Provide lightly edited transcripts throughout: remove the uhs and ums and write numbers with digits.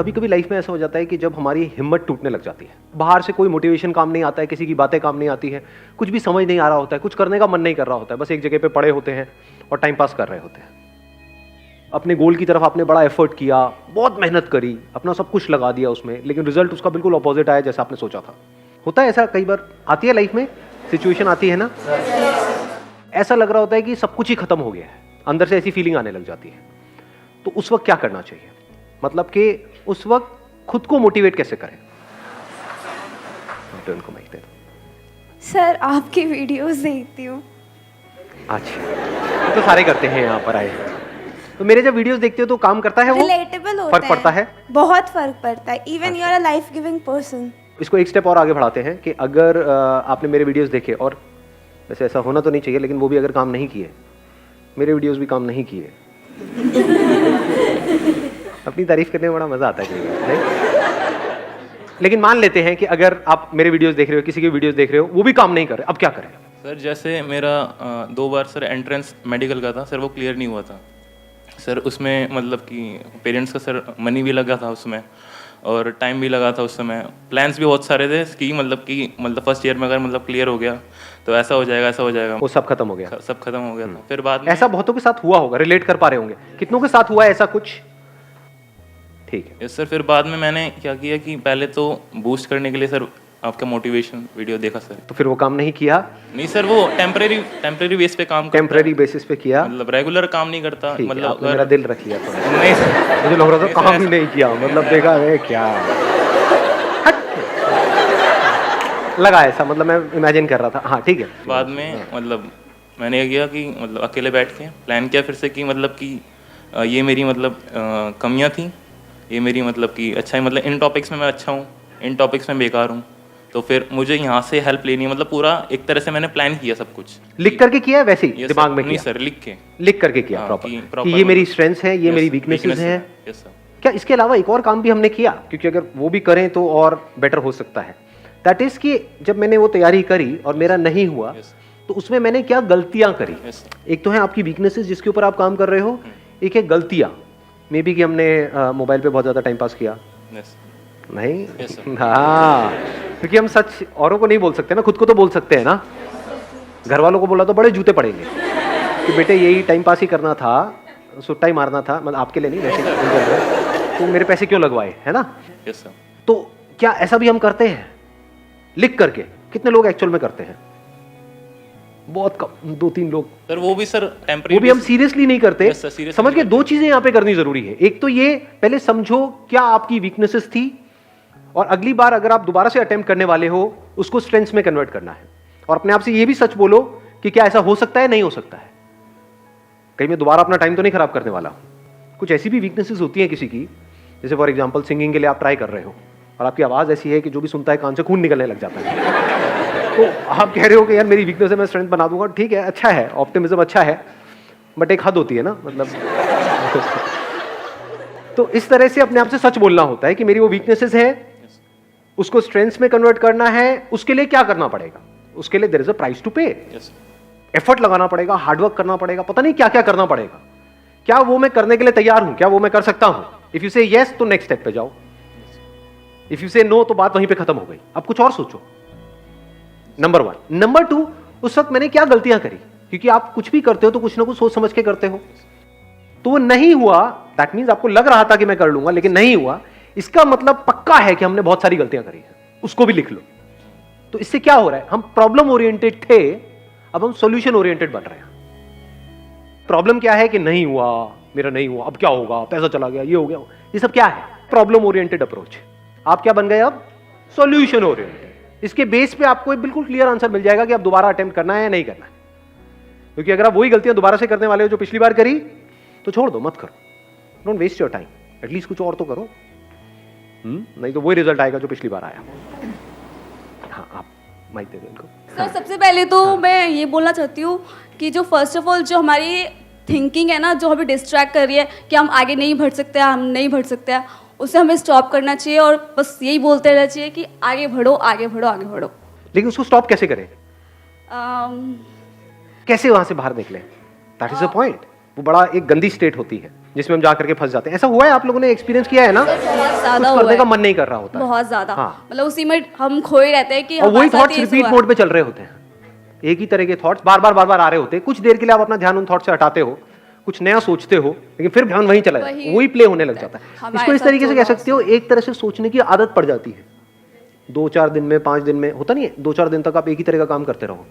कभी कभी लाइफ में ऐसा हो जाता है कि जब हमारी हिम्मत टूटने लग जाती है, बाहर से कोई मोटिवेशन काम नहीं आता है, किसी की बातें काम नहीं आती है, कुछ भी समझ नहीं आ रहा होता है, कुछ करने का मन नहीं कर रहा होता है, बस एक जगह पे पड़े होते हैं और टाइम पास कर रहे होते हैं। अपने गोल की तरफ आपने बड़ा एफर्ट किया, बहुत मेहनत करी, अपना सब कुछ लगा दिया उसमें, लेकिन रिजल्ट उसका बिल्कुल अपोजिट आया जैसा आपने सोचा था। होता है ऐसा, कई बार आती है लाइफ में सिचुएशन आती है ना, ऐसा लग रहा होता है कि सब कुछ ही खत्म हो गया है, अंदर से ऐसी फीलिंग आने लग जाती है। तो उस वक्त क्या करना चाहिए, मतलब कि उस वक्त खुद को मोटिवेट कैसे करें? उनको माइक दे दो। सर आपकी वीडियोस देखती हूँ। अच्छा, तो सारे करते हैं यहाँ पर आए हैं। तो मेरे जब वीडियोस देखते हो तो काम करता है, वो रिलेटेबल होता फर्क पड़ता है, बहुत फर्क पड़ता है। Even you are a life giving person. इसको एक स्टेप और आगे बढ़ाते हैं कि अगर आपने मेरे वीडियोस देखे, और वैसे ऐसा होना तो नहीं चाहिए, लेकिन वो भी अगर काम नहीं किए, मेरे वीडियोस भी काम नहीं किए अपनी तारीफ करने में बड़ा मजा आता है, लेकिन मान लेते हैं कि अगर आप मेरे वीडियोस देख रहे हो, किसी के वीडियोस देख रहे हो, वो भी काम नहीं कर रहे, अब क्या करें? सर जैसे मेरा 2 बार सर एंट्रेंस मेडिकल का था सर, वो क्लियर नहीं हुआ था सर। उसमें मतलब कि पेरेंट्स का सर मनी भी लगा था उसमें, और टाइम भी लगा था उस समय। प्लान्स भी बहुत सारे थे कि मतलब फर्स्ट ईयर में अगर मतलब क्लियर हो गया तो ऐसा हो जाएगा, ऐसा हो जाएगा, वो सब खत्म हो गया, सब खत्म हो गया था। फिर बाद में ऐसा बहुतों के साथ हुआ होगा, रिलेट कर पा रहे होंगे, कितनों के साथ हुआ है ऐसा कुछ? ठीक है। Yes sir. फिर बाद में मैंने क्या किया कि पहले तो बूस्ट करने के लिए सर आपका मोटिवेशन वीडियो देखा सर। तो फिर वो काम नहीं किया? नहीं सर, वो टेम्परेरी बेस पे काम करता है। टेम्परेरी बेसिस पे किया, मतलब रेगुलर काम नहीं करता। मतलब मेरा दिल रख लिया थोड़ा। नहीं सर, मुझे लग रहा था काम ही नहीं किया, मतलब देखा है क्या लगा ऐसा, मतलब मैं इमेजिन कर रहा था। हाँ ठीक है। बाद में मतलब मैंने ये किया कि मतलब अकेले बैठ के प्लान किया फिर से कि मतलब कि ये मेरी मतलब कमियां थी, ये मेरी मतलब कि अच्छा है, मतलब इन टॉपिक्स में मैं अच्छा हूँ, इन टॉपिक्स में बेकार हूँ, तो फिर मुझे यहाँ से हेल्प लेनी है। मतलब पूरा एक तरह से मैंने प्लान किया सब कुछ। लिख करके किया है वैसे ही दिमाग में? नहीं किया सर, लिख करके किया हाँ, प्रॉपर कि ये मेरी स्ट्रेंथ्स है, ये मेरी वीकनेसेस है। क्या इसके अलावा एक और काम भी हमने किया? क्योंकि अगर वो भी करें तो और बेटर हो सकता है। दैट इज कि जब मैंने वो तैयारी करी और मेरा नहीं हुआ, तो उसमें मैंने क्या गलतियां करी? एक तो है आपकी वीकनेसेस जिसके ऊपर आप काम कर रहे हो, एक है गलतियां। मे बी कि हमने मोबाइल पे बहुत ज्यादा टाइम पास किया। नहीं हाँ, क्योंकि हम सच औरों को नहीं बोल सकते ना, खुद को तो बोल सकते हैं ना। घर वालों को बोला तो बड़े जूते पड़ेंगे कि बेटे यही टाइम पास ही करना था, सुट्टा ही मारना था, मतलब आपके लिए नहीं वैसे, तो मेरे पैसे क्यों लगवाए, है ना? तो क्या ऐसा भी हम करते हैं लिख करके? कितने लोग एक्चुअल में करते हैं? बहुत कम, 2-3 लोग सर। वो भी सर टेम्परेरी, वो भी हम सीरियसली नहीं करते। समझ के दो चीजें यहाँ पे करनी जरूरी है। एक तो ये पहले समझो क्या आपकी वीकनेसेस थी, और अगली बार अगर आप दोबारा से अटेम्प्ट करने वाले हो उसको स्ट्रेंथ्स में कन्वर्ट करना है। और अपने आप से ये भी सच बोलो कि क्या ऐसा हो सकता है, नहीं हो सकता है, कहीं मैं दोबारा अपना टाइम तो नहीं खराब करने वाला हूं। कुछ ऐसी भी वीकनेसेस होती हैं किसी की, जैसे फॉर एग्जांपल सिंगिंग के लिए आप ट्राई कर रहे हो और आपकी आवाज ऐसी है कि जो भी सुनता है कान से खून निकलने लग जाता है, तो आप कह रहे हो कि यार मेरी वीकनेस है, मैं स्ट्रेंथ बना दूंगा। ठीक है, अच्छा है, ऑप्टिमिज्म अच्छा है, बट एक हद होती है ना, मतलब तो इस तरह से अपने आप से सच बोलना होता है कि मेरी वो वीकनेसेस है, उसको स्ट्रेंथ्स में कन्वर्ट करना है। उसके लिए क्या करना पड़ेगा? उसके लिए there is a price to pay. Effort लगाना पड़ेगा, हार्डवर्क करना पड़ेगा, पता नहीं क्या क्या करना पड़ेगा। क्या वो मैं करने के लिए तैयार हूं? क्या वो मैं कर सकता हूं? इफ यू से यस तो नेक्स्ट स्टेप पे जाओ, इफ यू से नो तो बात वहीं पे खत्म हो गई, अब कुछ और सोचो। नंबर 1। नंबर 2, उस वक्त मैंने क्या गलतियां करी? क्योंकि आप कुछ भी करते हो तो कुछ ना कुछ सोच समझ के करते हो, तो वो नहीं हुआ, दैट मींस आपको लग रहा था कि मैं कर लूंगा लेकिन नहीं हुआ, इसका मतलब पक्का है कि हमने बहुत सारी गलतियां करी है, उसको भी लिख लो। तो इससे क्या हो रहा है, हम प्रॉब्लम ओरिएंटेड थे, अब हम सॉल्यूशन ओरिएंटेड बन रहे हैं। प्रॉब्लम क्या है कि नहीं हुआ, मेरा नहीं हुआ, अब क्या होगा, पैसा चला गया, ये हो गया, ये सब क्या है? Problem oriented approach. आप क्या बन गए अब? Solution oriented. इसके बेस पे आपको एक बिल्कुल क्लियर आंसर मिल जाएगा कि आप दोबारा अटेम्प्ट करना है या नहीं करना है। क्योंकि अगर आप वही गलतियां दोबारा से करने वाले हो जो पिछली बार करी, तो छोड़ दो, मत करो, don't waste your time, at least कुछ और तो करो। नहीं तो वही रिजल्ट आएगा जो पिछली बार आया। हाँ, आप माइक दे दो इनको। सर सबसे पहले तो मैं ये बोलना चाहती हूँ कि जो फर्स्ट ऑफ ऑल जो हमारी थिंकिंग है ना, जो हमें डिस्ट्रैक्ट कर रही है कि हम आगे नहीं बढ़ सकते, हम नहीं बढ़ सकते हैं, उसे हमें स्टॉप करना चाहिए और बस यही बोलते रहना चाहिए कि आगे बढ़ो, आगे बढ़ो, आगे बढ़ो। लेकिन उसको स्टॉप कैसे करें? कैसे वहां से बाहर निकले? That is the point. वो बड़ा एक गंदी स्टेट होती है। जिसमें हम जा करके फंस जाते हैं। ऐसा हुआ है, आप लोगों ने एक्सपीरियंस किया है ना? बहुत ज्यादा कुछ हुआ करने का है, मन नहीं कर रहा होता है। बहुत ज्यादा। हाँ। मतलब उसी में हम खोए रहते हैं कि और वही हमारे साथ थॉट्स ये रिपीट हुआ। मोड पे चल रहे होते हैं, एक ही तरह के थॉट्स बार बार आ रहे होते हैं। कुछ देर के लिए आप अपना ध्यान उन थॉट से हटाते हो, कुछ नया सोचते हो, लेकिन फिर ध्यान वहीं चला जाता है, वही प्ले होने लग जाता है। हमारे इसको इस साथ तरीके से तो कह सकते हो, एक तरह से सोचने की आदत पड़ जाती है। 2-4 दिन में, 5 दिन में, होता नहीं है, 2-4 दिन तक आप एक ही तरह का काम करते रहो,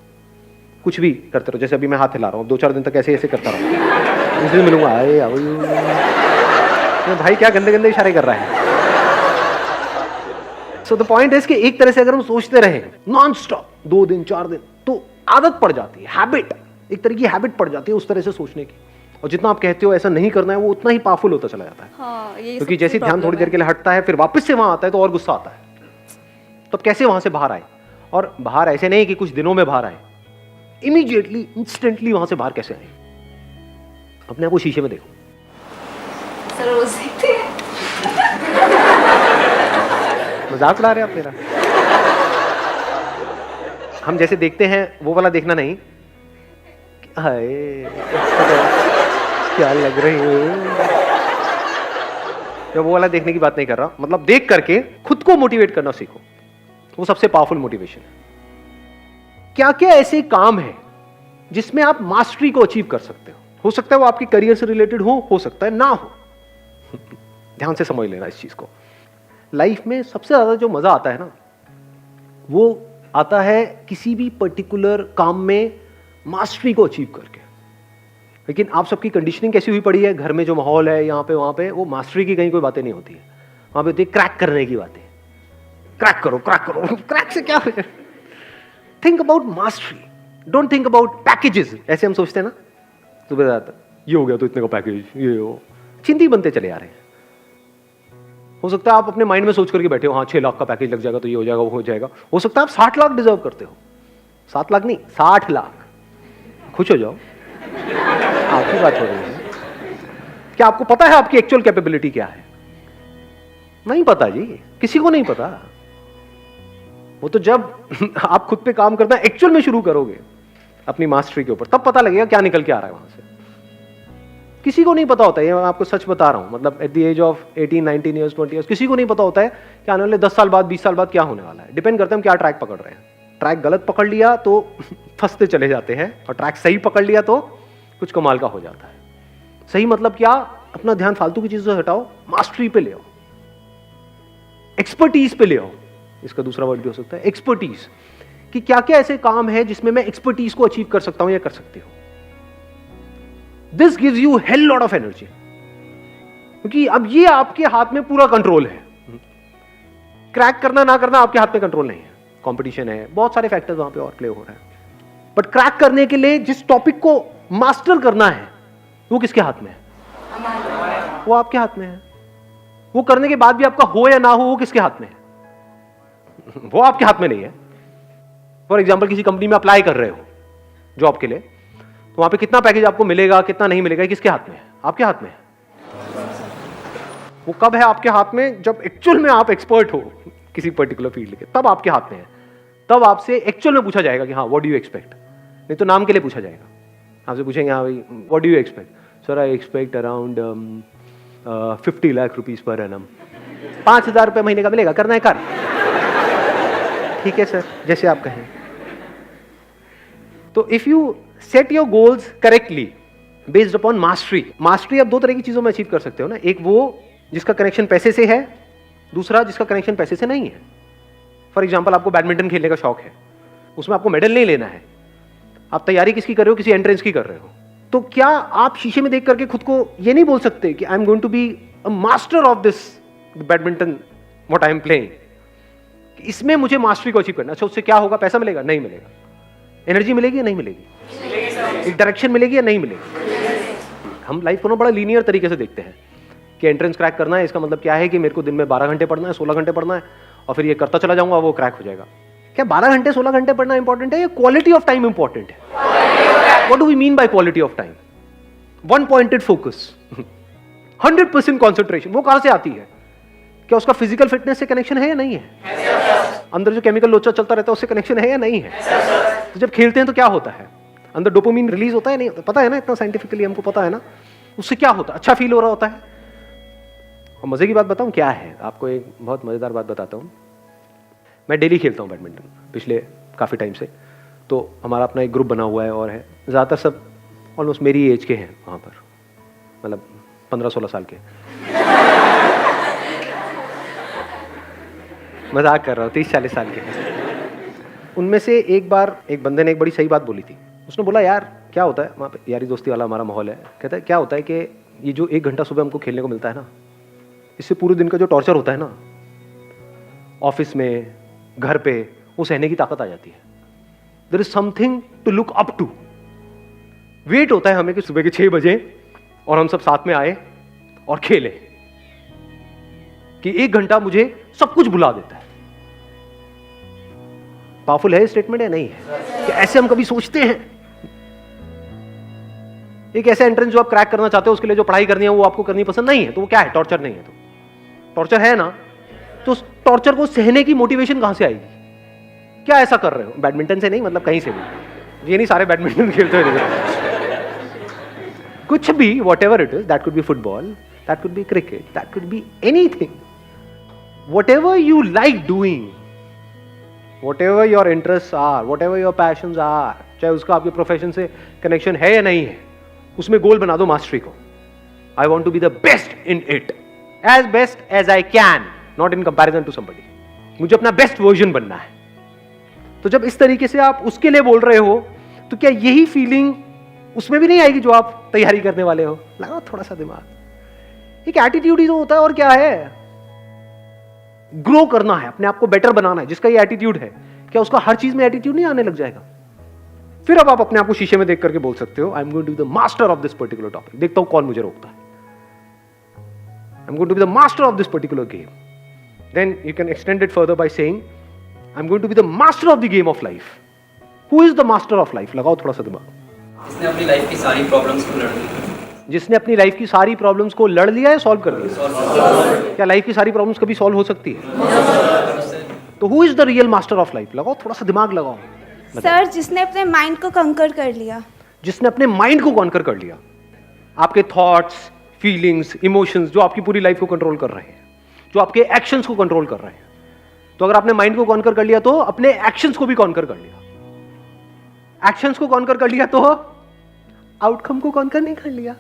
कुछ भी करते रहो। जैसे अभी मैं हाथ हिला रहा हूँ, 2-4 दिन तक ऐसे ऐसे करता रहो, इसलिए मिलूंगा, अरे भाई क्या गंदे गंदे इशारे कर रहा है। सो द पॉइंट इज कि एक तरह से अगर हम सोचते रहे नॉन स्टॉप 2 दिन 4 दिन, तो आदत पड़ जाती है, हैबिट, एक तरह की हैबिट पड़ जाती है उस तरह से सोचने की। और जितना आप कहते हो ऐसा नहीं करना है, वो उतना ही पावरफुल होता चला जाता है। हाँ, ये क्योंकि सबसे जैसे ध्यान problem थोड़ी देर है। के लिए हटता है, फिर वापस से वहां आता है तो और गुस्सा आता है। तो अब कैसे वहां से बाहर आए? और बाहर ऐसे नहीं कि कुछ दिनों में बाहर आए, इमीडिएटली इंस्टेंटली वहां से बाहर कैसे आए? अपने आप को शीशे में देखो। सर रोज देखते हैं। मजाक उड़ा रहे हैं आप मेरा? हम जैसे देखते हैं वो वाला देखना नहीं, हाय क्या लग रही है, मैं वो वाला देखने की बात नहीं कर रहा। मतलब देख करके खुद को मोटिवेट करना सीखो, वो सबसे पावरफुल मोटिवेशन है। क्या क्या ऐसे काम है जिसमें आप मास्टरी को अचीव कर सकते हो सकता है वो आपके करियर से रिलेटेड हो सकता है ना हो। ध्यान से समझ लेना इस चीज को। लाइफ में सबसे ज्यादा जो मजा आता है ना, वो आता है किसी भी पर्टिकुलर काम में मास्टरी को अचीव करके। लेकिन आप सबकी कंडीशनिंग कैसी हुई पड़ी है, घर में जो माहौल है यहाँ पे वहां पे, वो मास्टरी की कहीं कोई बातें नहीं होती है, वहां पे होती है क्रैक करने की बातें। क्रैक करो क्रैक करो, क्रैक से क्या हो जाए? Think about mastery, don't think about packages. ऐसे हम सोचते हैं ना, सुबह जाता ये हो गया तो इतने का पैकेज, ये हो, चिंती बनते चले आ रहे हैं। हो सकता है आप अपने माइंड में सोच करके बैठे हो, हाँ 6 लाख का पैकेज लग जाएगा तो ये हो जाएगा वो हो जाएगा। हो सकता है आप 60 लाख डिजर्व करते हो, 7 लाख नहीं 60 लाख। खुश हो जाओ, आपकी बात हो रही है। क्या आपको पता है आपकी एक्चुअल कैपेबिलिटी क्या है? नहीं पता जी, किसी को नहीं पता। वो तो जब आप खुद पे काम करना एक्चुअल में शुरू करोगे अपनी मास्टरी के ऊपर, तब पता लगेगा क्या निकल के आ रहा है वहां से। किसी को नहीं पता होता है, ये मैं आपको सच बता रहा हूं। मतलब at the age of 18, 19 years, 20 years किसी को नहीं पता होता है कि आने वाले 10 साल बाद, 20 साल बाद क्या होने वाला है। डिपेंड करता है हम क्या ट्रैक पकड़ रहे हैं। ट्रैक गलत पकड़ लिया तो फंसते चले जाते हैं, और ट्रैक सही पकड़ लिया तो कुछ कमाल का हो जाता है। सही मतलब क्या? अपना ध्यान फालतू की चीजों से हटाओ, मास्टरी पे ले आओ, एक्सपर्टीज पे ले आओ। इसका दूसरा वर्ड भी हो सकता है एक्सपर्टीज, कि क्या क्या ऐसे काम है जिसमें मैं एक्सपर्टीज को अचीव कर सकता हूं या कर सकती हूं। This gives you hell lot of energy, क्योंकि अब ये आपके हाथ में पूरा कंट्रोल है। क्रैक करना ना करना आपके हाथ में कंट्रोल नहीं है। कंपटीशन है, बहुत सारे फैक्टर्स वहां पे और प्ले हो रहे हैं। बट क्रैक करने के लिए जिस टॉपिक को मास्टर करना है, वो किसके हाथ में है? वो आपके हाथ में है। वो करने के बाद भी आपका हो या ना हो, वो किसके हाथ में है? वो आपके हाथ में नहीं है। फॉर एग्जाम्पल, किसी कंपनी में अप्लाई कर रहे हो जॉब के लिए, तो वहां पे कितना पैकेज आपको मिलेगा, कितना नहीं मिलेगा, किसके हाथ में है? आपके हाथ में है। वो कब है आपके हाथ में? जब एक्चुअल में आप एक्सपर्ट हो किसी पर्टिकुलर फील्ड के, तब आपके हाथ में है। तब आपसे एक्चुअल में पूछा जाएगा कि हाँ व्हाट डू यू एक्सपेक्ट। नहीं तो नाम के लिए पूछा जाएगा, आपसे पूछेंगे हाँ भाई what do you expect. Sir I expect around 50 lakh rupees per annum. 5,000 रुपये महीने का मिलेगा, करना है कर। ठीक है सर, जैसे आप कहें। तो if you set your goals correctly based upon mastery, mastery आप 2 तरह की चीजों में अचीव कर सकते हो ना। एक वो जिसका कनेक्शन पैसे से है, दूसरा जिसका कनेक्शन पैसे से नहीं है। फॉर एग्जाम्पल, आपको बैडमिंटन खेलने का शौक है, उसमें आपको मेडल नहीं लेना है, आप तैयारी किसकी कर रहे हो? किसी एंट्रेंस की कर रहे हो। तो क्या आप शीशे में देख करके खुद को ये नहीं बोल सकते कि I am going to be a master of this badminton what I am playing, इसमें मुझे मास्टरी को अचीव करना। अच्छा, उससे क्या होगा? पैसा मिलेगा? नहीं मिलेगा। एनर्जी मिलेगी या नहीं मिलेगी? एक डायरेक्शन मिलेगी या नहीं मिलेगी? हम लाइफ को ना बड़ा लीनियर तरीके से देखते हैं कि एंट्रेंस क्रैक करना है, इसका मतलब क्या है कि मेरे को दिन में 12 घंटे पढ़ना है, 16 घंटे पढ़ना है, और फिर ये करता चला जाऊंगा, वो क्रैक हो जाएगा। क्या 12 घंटे 16 घंटे पढ़ना इंपॉर्टेंट है या क्वालिटी ऑफ टाइम इंपॉर्टेंट है? What do we mean by quality of time? One pointed focus, 100% concentration. वो कहां से आती है? क्या उसका फिजिकल फिटनेस से कनेक्शन है या नहीं है? अंदर जो केमिकल लोचा चलता रहता है उससे कनेक्शन है या नहीं है? तो जब खेलते हैं तो क्या होता है? अंदर डोपामिन रिलीज होता है नहीं होता? पता है ना, इतना साइंटिफिकली हमको पता है ना। उससे क्या होता है? अच्छा फील हो रहा होता है। और मजे की बात बताऊं क्या है, आपको एक बहुत मजेदार बात बताता हूं। मैं डेली खेलता हूं बैडमिंटन पिछले काफी टाइम से। तो हमारा अपना एक ग्रुप बना हुआ है और है, ज्यादातर सब ऑलमोस्ट मेरी एज के हैं वहां पर, मतलब 15-16 साल के। मजाक कर रहा हूँ, 30-40 साल के हैं। उनमें से एक बार एक बंदे ने एक बड़ी सही बात बोली थी। उसने बोला, यार क्या होता है वहाँ पे, यारी दोस्ती वाला हमारा माहौल है, कहता है क्या होता है कि ये जो 1 घंटा सुबह हमको खेलने को मिलता है ना, इससे पूरे दिन का जो टॉर्चर होता है ना ऑफिस में, घर पे, वो सहने की ताकत आ जाती है। There is something to look up to. Wait होता है हमें कि सुबह के 6 बजे और हम सब साथ में आए और खेले, कि 1 घंटा मुझे सब कुछ भुला देता है। पावरफुल है स्टेटमेंट या नहीं है? कि ऐसे हम कभी सोचते हैं? एक ऐसा एंट्रेंस जो आप क्रैक करना चाहते हो, उसके लिए जो पढ़ाई करनी है वो आपको करनी पसंद नहीं है, तो वो क्या है? टॉर्चर नहीं है। तो टॉर्चर है ना, तो उस टॉर्चर को सहने की मोटिवेशन कहां से आएगी? क्या ऐसा कर रहे हो? बैडमिंटन से नहीं, मतलब कहीं से भी। ये नहीं सारे बैडमिंटन खेलते हुए कुछ भी, what ever it is, that could be football, that could be cricket, that could be anything, what ever you like doing, whatever your interests are, whatever your passions are, चाहे उसका आपके प्रोफेशन से connection है या नहीं है, उसमें गोल बना दो मास्टरी को। I want to be the best in it, as best as I can, not in comparison to somebody. मुझे अपना बेस्ट वर्जन बनना है। तो जब इस तरीके से आप उसके लिए बोल रहे हो, तो क्या यही फीलिंग उसमें भी नहीं आएगी जो आप तैयारी करने वाले हो? लगाओ थोड़ा सा दिमाग। एक एटीट्यूड ही तो होता है, और क्या है? ग्रो करना है, अपने आप को बेटर बनाना है। जिसका ये एटीट्यूड है, क्या उसका हर चीज में एटीट्यूड नहीं आने लग जाएगा? फिर अब आप अपने आप को शीशे में देख करके बोल सकते हो, I am going to be the master of this particular topic. देखता हूं कौन मुझे रोकता है। I am going to be the master of this particular game. Then you can extend it further by saying, I am going to be the master of the game of life. Who is the master of life? लगाओ थोड़ा सा दिमाग। जिसने अपनी life की सारी problems को लड़ लिया। जिसने अपनी लाइफ की सारी प्रॉब्लम्स को लड़ लिया है, सॉल्व कर दिया। क्या लाइफ की सारी प्रॉब्लम्स कभी सॉल्व हो सकती है? तो who is the real master of life? लगाओ थोड़ा सा दिमाग लगाओ। सर, जिसने अपने माइंड को कंकर कर लिया। जिसने अपने माइंड को कॉन्कर कर लिया, आपके थॉट्स, फीलिंग्स, इमोशंस जो आपकी पूरी लाइफ को कंट्रोल कर रहे हैं, जो आपके एक्शंस को कंट्रोल कर रहे हैं। तो अगर आपने माइंड को कॉन्कर कर लिया, तो अपने एक्शंस को भी कॉन्कर कर लिया। एक्शंस को कॉन्कर कर लिया, तो आउटकम को कॉन्कर नहीं कर लिया।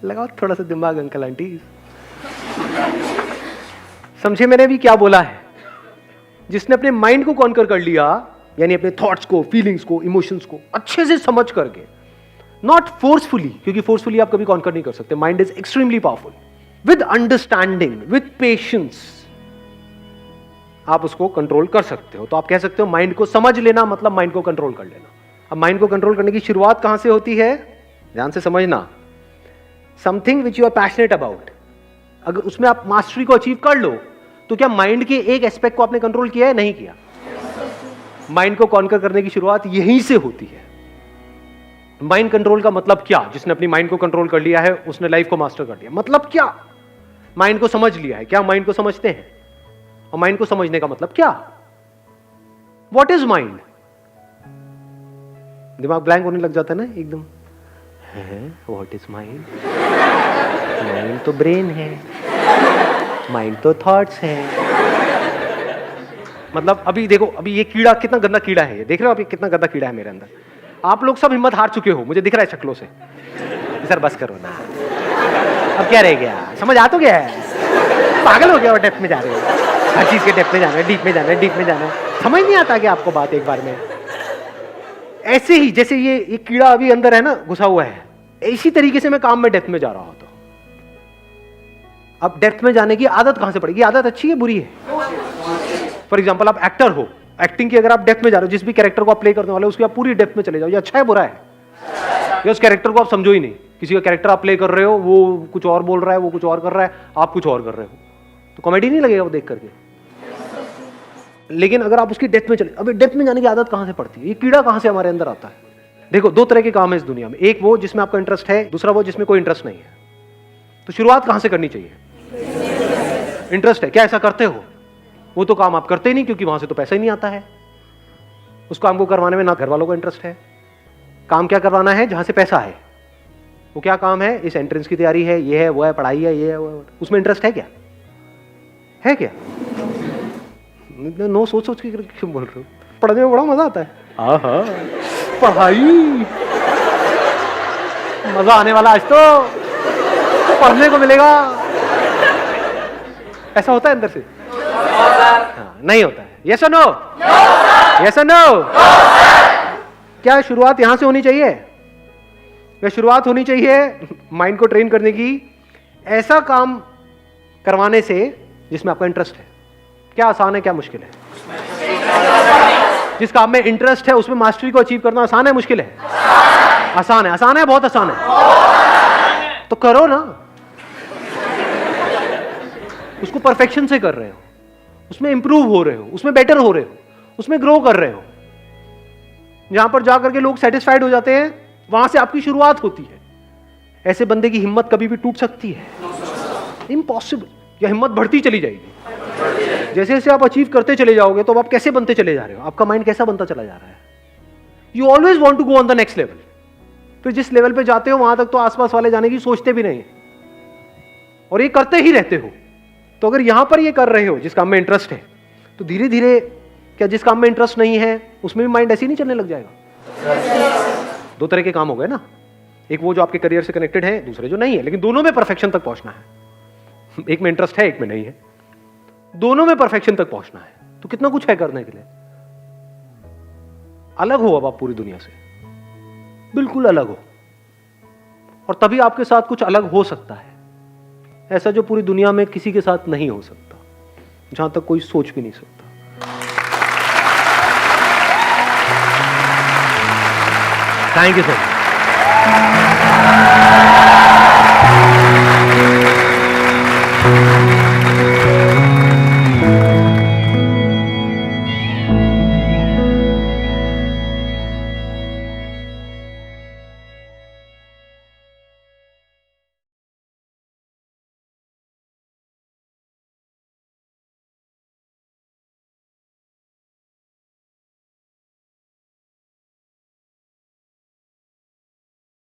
लगाओ थोड़ा सा दिमाग अंकल आंटी। समझे मैंने भी क्या बोला है? जिसने अपने माइंड को कॉन्कर कर लिया, यानी अपने थॉट्स को, फीलिंग्स को, इमोशंस को अच्छे से समझ करके, नॉट फोर्सफुली, क्योंकि फोर्सफुली आप कभी कॉन्कर नहीं कर सकते। Mind is extremely powerful. With understanding, with patience आप उसको कंट्रोल कर सकते हो। तो आप कह सकते हो माइंड को समझ लेना मतलब माइंड को कंट्रोल कर लेना। अब माइंड को कंट्रोल करने की शुरुआत कहां से होती है? ध्यान से समझना। Something which you are passionate about, अगर उसमें आप मास्टरी को अचीव कर लो, तो क्या माइंड के एक एस्पेक्ट को आपने कंट्रोल किया है? नहीं किया। माइंड को कॉन्कर करने की शुरुआत यहीं से होती है। माइंड कंट्रोल का मतलब क्या? जिसने अपनी माइंड को कंट्रोल कर लिया है, उसने लाइफ को मास्टर कर लिया। मतलब क्या? माइंड को समझ लिया है। क्या माइंड को समझते हैं? और माइंड को समझने का मतलब क्या? What is mind? दिमाग ब्लैंक होने लग जाता है ना एकदम। What is mind? माइंड तो ब्रेन है, माइंड तो थॉट्स है। मतलब अभी देखो, अभी ये कीड़ा कितना गंदा कीड़ा है, ये देख रहे हो आप, ये कितना गंदा कीड़ा है मेरे अंदर। आप लोग सब हिम्मत हार चुके हो, मुझे दिख रहा है शक्लों से। सर बस करो ना, अब क्या रह गया? समझ आ तो गया है? पागल हो गया और डेप्थ में जा रहे हो, हर चीज के डेप्थ में जाना है, डीप में जाना है, डीप में जाना है। समझ नहीं आता कि आपको बात एक बार में? ऐसे ही जैसे ये कीड़ा अभी अंदर है ना, घुसा हुआ है, इसी तरीके से मैं काम में डेप्थ में जा रहा हूं। तो अब डेप्थ में जाने की आदत कहां से पड़ेगी? आदत अच्छी है बुरी है? फॉर एग्जाम्पल आप एक्टर हो, एक्टिंग की अगर आप डेप्थ में जा रहे हो, जिस भी कैरेक्टर को आप प्ले करने वाले हो उसकी आप पूरी डेप्थ में चले जाओ, ये अच्छा है बुरा है? या उस कैरेक्टर को आप समझो ही नहीं। किसी का कैरेक्टर आप प्ले कर रहे हो, वो कुछ और बोल रहा है, वो कुछ और कर रहा है, आप कुछ और कर रहे हो, तो कॉमेडी नहीं लगेगा वो देख करके? लेकिन अगर आप उसकी डेप्थ में चले, अभी डेप्थ में जाने की आदत कहां से पड़ती है? ये कीड़ा कहां से हमारे अंदर आता है? देखो, दो तरह के काम है इस दुनिया में, एक वो जिसमें आपका इंटरेस्ट है, दूसरा वो जिसमें कोई इंटरेस्ट नहीं है। तो शुरुआत कहां से करनी चाहिए? इंटरेस्ट है, क्या ऐसा करते हो? वो तो काम आप करते ही नहीं, क्योंकि वहां से तो पैसा ही नहीं आता है। उस काम को करवाने में ना घर वालों को इंटरेस्ट है। काम क्या करवाना है? जहां से पैसा है। वो क्या काम है, इस एंट्रेंस की तैयारी है, ये है, वो है, पढ़ाई है, ये है, वो है, उसमें इंटरेस्ट है क्या? है क्या? नो, सोच सोच के क्यों बोल रहे हो? पढ़ने में बड़ा मजा आता है। आहा, पढ़ाई मजा आने वाला, आज तो पढ़ने को मिलेगा। ऐसा होता है अंदर से? हाँ, नहीं होता है। यस और नो? यस और नो? क्या शुरुआत यहां से होनी चाहिए? या शुरुआत होनी चाहिए माइंड को ट्रेन करने की ऐसा काम करवाने से जिसमें आपका इंटरेस्ट है? क्या आसान है, क्या मुश्किल है? जिस काम में इंटरेस्ट है उसमें मास्टरी को अचीव करना आसान है, मुश्किल है? आसान है। आसान है, बहुत आसान है। तो करो ना, उसको परफेक्शन से कर रहे हो, उसमें इंप्रूव हो रहे हो, उसमें बेटर हो रहे हो, उसमें ग्रो कर रहे हो। जहां पर जाकर के लोग सेटिस्फाइड हो जाते हैं, वहां से आपकी शुरुआत होती है। ऐसे बंदे की हिम्मत कभी भी टूट सकती है? इम्पॉसिबल। या हिम्मत बढ़ती चली जाएगी। जैसे जैसे आप अचीव करते चले जाओगे तो आप कैसे बनते चले जा रहे हो, आपका माइंड कैसा बनता चला जा रहा है। You always want to go on the next level. फिर जिस लेवल पे जाते हो वहां तक तो आसपास वाले जाने की सोचते भी नहीं, और ये करते ही रहते हो। तो अगर यहां पर ये कर रहे हो जिस काम में इंटरेस्ट है, तो धीरे धीरे क्या जिस काम में इंटरेस्ट नहीं है उसमें भी माइंड ऐसे ही नहीं चलने लग जाएगा? दो तरह के काम हो गए ना, एक वो जो आपके करियर से कनेक्टेड है, दूसरे जो नहीं है, लेकिन दोनों में परफेक्शन तक पहुंचना है। एक में इंटरेस्ट है, एक में नहीं है, दोनों में परफेक्शन तक पहुंचना है। तो कितना कुछ है करने के लिए। अलग हो अब आप पूरी दुनिया से, बिल्कुल अलग हो, और तभी आपके साथ कुछ अलग हो सकता है, ऐसा जो पूरी दुनिया में किसी के साथ नहीं हो सकता, जहां तक कोई सोच भी नहीं सकता। Thank you sir.